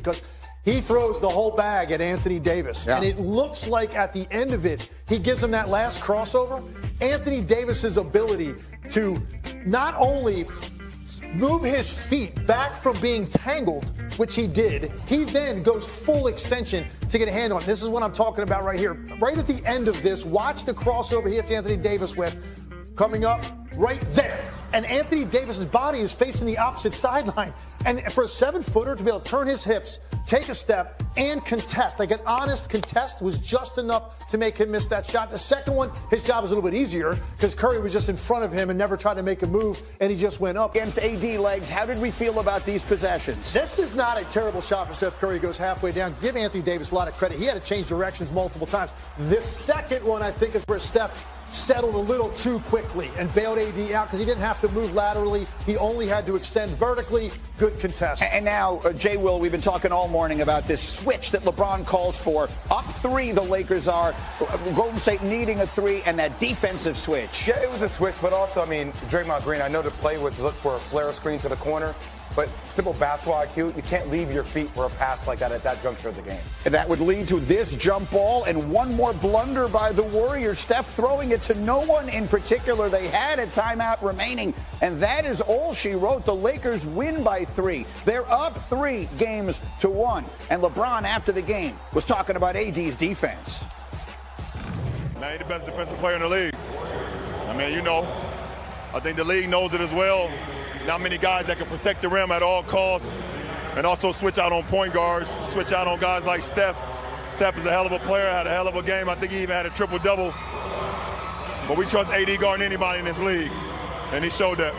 because he throws the whole bag at Anthony Davis. Yeah. And it looks like at the end of it, he gives him that last crossover. Anthony Davis's ability to not only move his feet back from being tangled, which he did, he then goes full extension to get a hand on it. This is what I'm talking about right here. Right at the end of this, watch the crossover he hits Anthony Davis with. Coming up right there. And Anthony Davis's body is facing the opposite sideline. And for a 7-footer to be able to turn his hips, take a step, and contest, like an honest contest, was just enough to make him miss that shot. The second one, his job was a little bit easier because Curry was just in front of him and never tried to make a move, and he just went up. Against AD legs, how did we feel about these possessions? This is not a terrible shot for Steph Curry. He goes halfway down. Give Anthony Davis a lot of credit. He had to change directions multiple times. This second one, I think, is where Steph settled a little too quickly and bailed AD out because he didn't have to move laterally. He only had to extend vertically. Good contest. And now, Jay Will, we've been talking all morning about this switch that LeBron calls for. Up 3, the Lakers are. Golden State needing a 3, and that defensive switch. Yeah, it was a switch, but also, Draymond Green, I know the play was to look for a flare screen to the corner. But simple basketball IQ, you can't leave your feet for a pass like that at that juncture of the game. And that would lead to this jump ball and one more blunder by the Warriors. Steph throwing it to no one in particular. They had a timeout remaining, and that is all she wrote. The Lakers win by 3. They're up 3-1. And LeBron, after the game, was talking about AD's defense. Now, he's the best defensive player in the league. I think the league knows it as well. Not many guys that can protect the rim at all costs and also switch out on point guards, switch out on guys like Steph. Steph is a hell of a player, had a hell of a game. I think he even had a triple-double. But we trust AD guarding anybody in this league, and he showed that.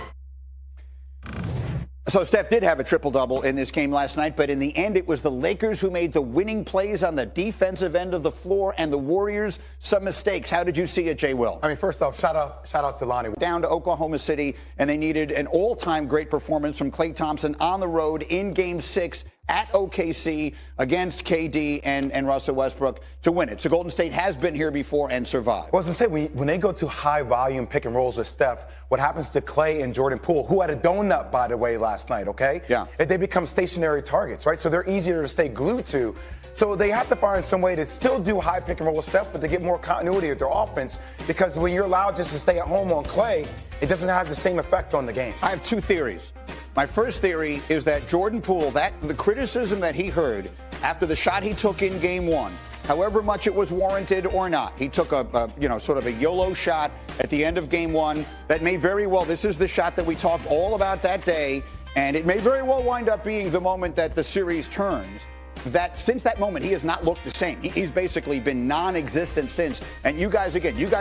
So Steph did have a triple-double in this game last night, but in the end it was the Lakers who made the winning plays on the defensive end of the floor, and the Warriors some mistakes. How did you see it, Jay Will? First off, shout out to Lonnie. Down to Oklahoma City, and they needed an all-time great performance from Klay Thompson on the road in Game 6 at OKC against KD and Russell Westbrook to win it. So Golden State has been here before and survived. Well, I was going to say, when they go to high-volume pick and rolls with Steph, what happens to Klay and Jordan Poole, who had a donut, by the way, last night, okay? Yeah. They become stationary targets, right? So they're easier to stay glued to. So they have to find some way to still do high pick and roll with Steph, but to get more continuity with their offense, because when you're allowed just to stay at home on Klay, it doesn't have the same effect on the game. I have 2 theories. My first theory is that Jordan Poole, the criticism that he heard after the shot he took in Game 1, however much it was warranted or not, he took sort of a YOLO shot at the end of Game 1 that may very well, this is the shot that we talked all about that day, and it may very well wind up being the moment that the series turns. That since that moment, he has not looked the same. He's basically been non-existent since. And you guys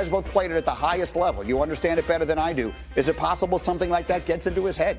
both played it at the highest level. You understand it better than I do. Is it possible something like that gets into his head?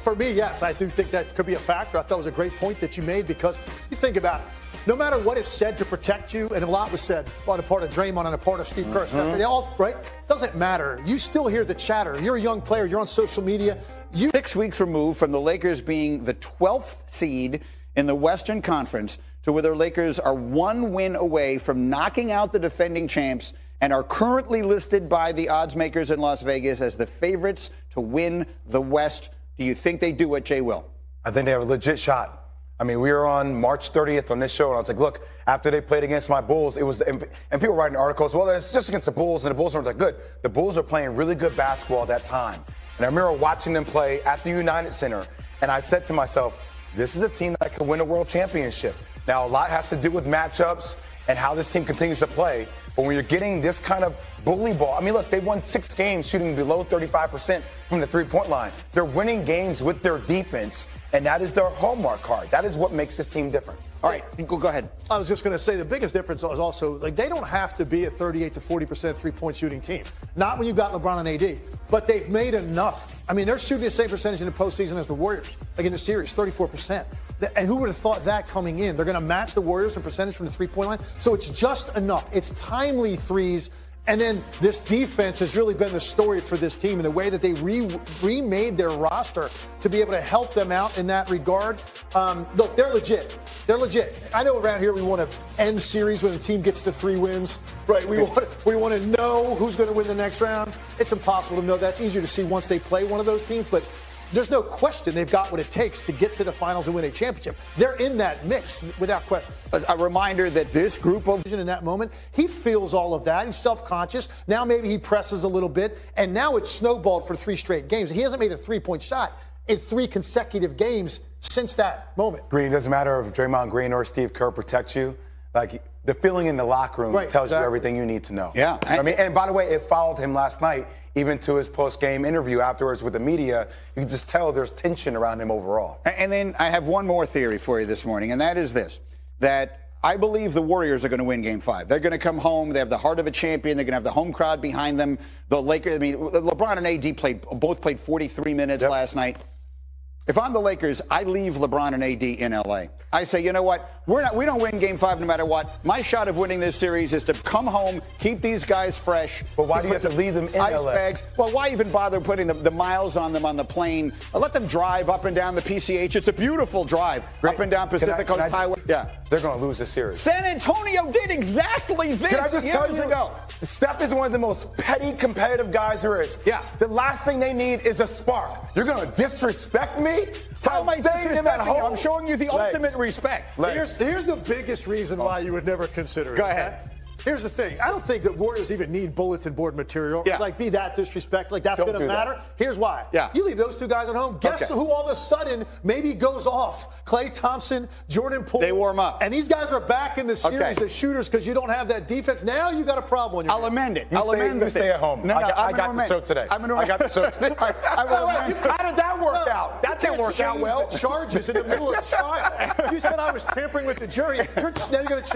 For me, yes, I do think that could be a factor. I thought it was a great point that you made because you think about it. No matter what is said to protect you, and a lot was said on the part of Draymond and a part of Steve Kerr, they all, right? Doesn't matter. You still hear the chatter. You're a young player. You're on social media. 6 weeks removed from the Lakers being the 12th seed in the Western Conference to where the Lakers are 1 win away from knocking out the defending champs and are currently listed by the odds makers in Las Vegas as the favorites to win the West. Do you think they do it, Jay Will? I think they have a legit shot. We were on March 30th on this show, and I was like, look, after they played against my Bulls, and people writing articles, well, it's just against the Bulls, and the Bulls aren't that good. The Bulls are playing really good basketball at that time. And I remember watching them play at the United Center, and I said to myself, this is a team that can win a world championship. Now, a lot has to do with matchups and how this team continues to play. But when you're getting this kind of bully ball, look, they won 6 games shooting below 35% from the three-point line. They're winning games with their defense, and that is their hallmark card. That is what makes this team different. All right, go ahead. I was just going to say the biggest difference is also, they don't have to be a 38 to 40% three-point shooting team. Not when you've got LeBron and AD, but they've made enough. They're shooting the same percentage in the postseason as the Warriors, in the series, 34%. And who would have thought that coming in? They're going to match the Warriors in percentage from the three-point line. So it's just enough. It's timely threes. And then this defense has really been the story for this team in the way that they remade their roster to be able to help them out in that regard. Look, they're legit. They're legit. I know around here we want to end series when the team gets to 3 wins. Right? We want to know who's going to win the next round. It's impossible to know. That's easier to see once they play one of those teams. But there's no question they've got what it takes to get to the finals and win a championship. They're in that mix without question. A reminder that this group of in that moment, he feels all of that. He's self-conscious. Now maybe he presses a little bit, and now it's snowballed for 3 straight games. He hasn't made a 3-point shot in 3 consecutive games since that moment. Green, doesn't matter if Draymond Green or Steve Kerr protects you. Like, the feeling in the locker room tells you everything you need to know. Yeah. I mean, and by the way, it followed him last night, even to his post-game interview afterwards with the media. You can just tell there's tension around him overall. And then I have one more theory for you this morning, and that is this, that I believe the Warriors are going to win Game 5. They're going to come home. They have the heart of a champion. They're going to have the home crowd behind them. The Lakers, I mean, LeBron and AD both played 43 minutes last night. If I'm the Lakers, I leave LeBron and AD in L.A. I say, you know what? We don't win Game 5 no matter what. My shot of winning this series is to come home, keep these guys fresh. But why do you have to leave them in ice L.A.? Bags. Well, why even bother putting the miles on them on the plane? Let them drive up and down the PCH. It's a beautiful drive up and down Pacific Coast Highway. Yeah. They're going to lose this series. San Antonio did exactly this Can I just tell you, ago. Steph is one of the most petty, competitive guys there is. Yeah. The last thing they need is a spark. You're going to disrespect me? How am I disrespecting you? I'm showing you the ultimate respect. Here's the biggest reason why you would never consider it. Go ahead. Here's the thing. I don't think that Warriors even need bulletin board material. Yeah. Like, be that disrespect. Like, that's going to matter. Here's why. Yeah. You leave those 2 guys at home. Guess who all of a sudden maybe goes off? Klay Thompson, Jordan Poole. They warm up. And these guys are back in the series as shooters because you don't have that defense. Now you got a problem on your hands. I'll amend it. You stay at home. No, I got the show today. I got the show today. How did that work out? That didn't work out well. Charges in the middle of the trial. You said I was tampering with the jury. Now you're going to change